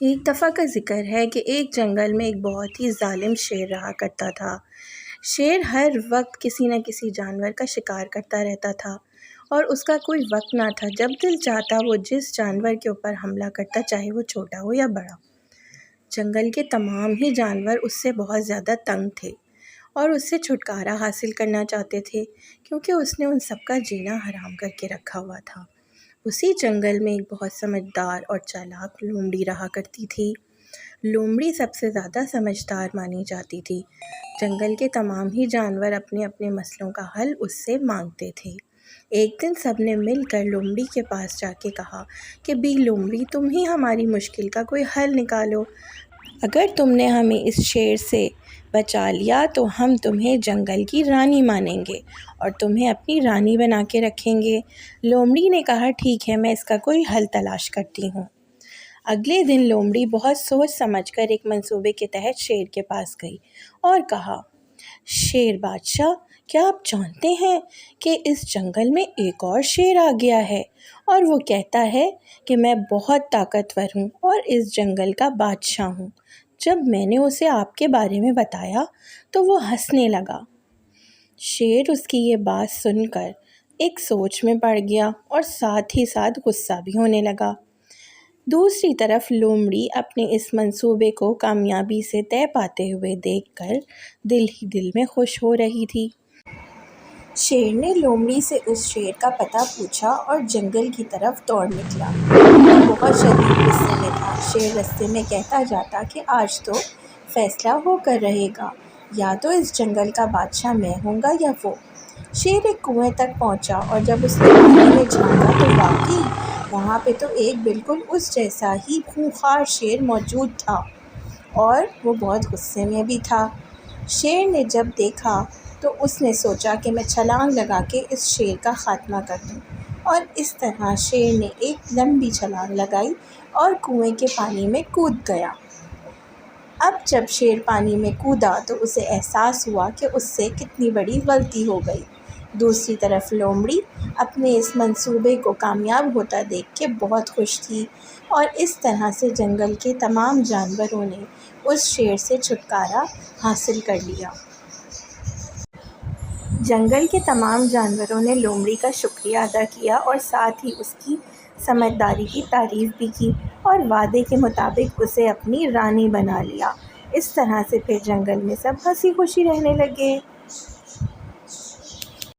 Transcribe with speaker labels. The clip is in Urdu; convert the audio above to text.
Speaker 1: ایک دفعہ کا ذکر ہے کہ ایک جنگل میں ایک بہت ہی ظالم شیر رہا کرتا تھا۔ شیر ہر وقت کسی نہ کسی جانور کا شکار کرتا رہتا تھا اور اس کا کوئی وقت نہ تھا۔ جب دل چاہتا وہ جس جانور کے اوپر حملہ کرتا، چاہے وہ چھوٹا ہو یا بڑا۔ جنگل کے تمام ہی جانور اس سے بہت زیادہ تنگ تھے اور اس سے چھٹکارا حاصل کرنا چاہتے تھے، کیونکہ اس نے ان سب کا جینا حرام کر کے رکھا ہوا تھا۔ اسی جنگل میں ایک بہت سمجھدار اور چالاک لومڑی رہا کرتی تھی۔ لومڑی سب سے زیادہ سمجھدار مانی جاتی تھی۔ جنگل کے تمام ہی جانور اپنے اپنے مسئلوں کا حل اس سے مانگتے تھے۔ ایک دن سب نے مل کر لومڑی کے پاس جا کے کہا کہ بی لومڑی، تم ہی ہماری مشکل کا کوئی حل نکالو۔ اگر تم نے ہمیں اس شیر سے بچا لیا تو ہم تمہیں جنگل کی رانی مانیں گے اور تمہیں اپنی رانی بنا کے رکھیں گے۔ لومڑی نے کہا ٹھیک ہے، میں اس کا کوئی حل تلاش کرتی ہوں۔ اگلے دن لومڑی بہت سوچ سمجھ کر ایک منصوبے کے تحت شیر کے پاس گئی اور کہا، شیر بادشاہ، کیا آپ جانتے ہیں کہ اس جنگل میں ایک اور شیر آ گیا ہے اور وہ کہتا ہے کہ میں بہت طاقتور ہوں اور اس جنگل کا بادشاہ ہوں۔ جب میں نے اسے آپ کے بارے میں بتایا تو وہ ہنسنے لگا۔ شیر اس کی یہ بات سن کر ایک سوچ میں پڑ گیا اور ساتھ ہی ساتھ غصہ بھی ہونے لگا۔ دوسری طرف لومڑی اپنے اس منصوبے کو کامیابی سے طے پاتے ہوئے دیکھ کر دل ہی دل میں خوش ہو رہی تھی۔ شیر نے لومڑی سے اس شیر کا پتہ پوچھا اور جنگل کی طرف دوڑ نکلا۔ وہ بہت شدید غصے میں تھا۔ شیر رستے میں کہتا جاتا کہ آج تو فیصلہ ہو کر رہے گا، یا تو اس جنگل کا بادشاہ میں ہوں گا یا وہ۔ شیر ایک کنویں تک پہنچا اور جب اس نے پانی میں جھانکا تو واقعی وہاں پہ تو ایک بالکل اس جیسا ہی خونخوار شیر موجود تھا اور وہ بہت غصے میں بھی تھا۔ شیر نے جب دیکھا تو اس نے سوچا کہ میں چھلانگ لگا کے اس شیر کا خاتمہ کر دوں، اور اس طرح شیر نے ایک لمبی چھلانگ لگائی اور کنویں کے پانی میں کود گیا۔ اب جب شیر پانی میں کودا تو اسے احساس ہوا کہ اس سے کتنی بڑی غلطی ہو گئی۔ دوسری طرف لومڑی اپنے اس منصوبے کو کامیاب ہوتا دیکھ کے بہت خوش تھی اور اس طرح سے جنگل کے تمام جانوروں نے اس شیر سے چھٹکارا حاصل کر لیا۔ جنگل کے تمام جانوروں نے لومڑی کا شکریہ ادا کیا اور ساتھ ہی اس کی سمجھداری کی تعریف بھی کی اور وعدے کے مطابق اسے اپنی رانی بنا لیا۔ اس طرح سے پھر جنگل میں سب ہنسی خوشی رہنے لگے۔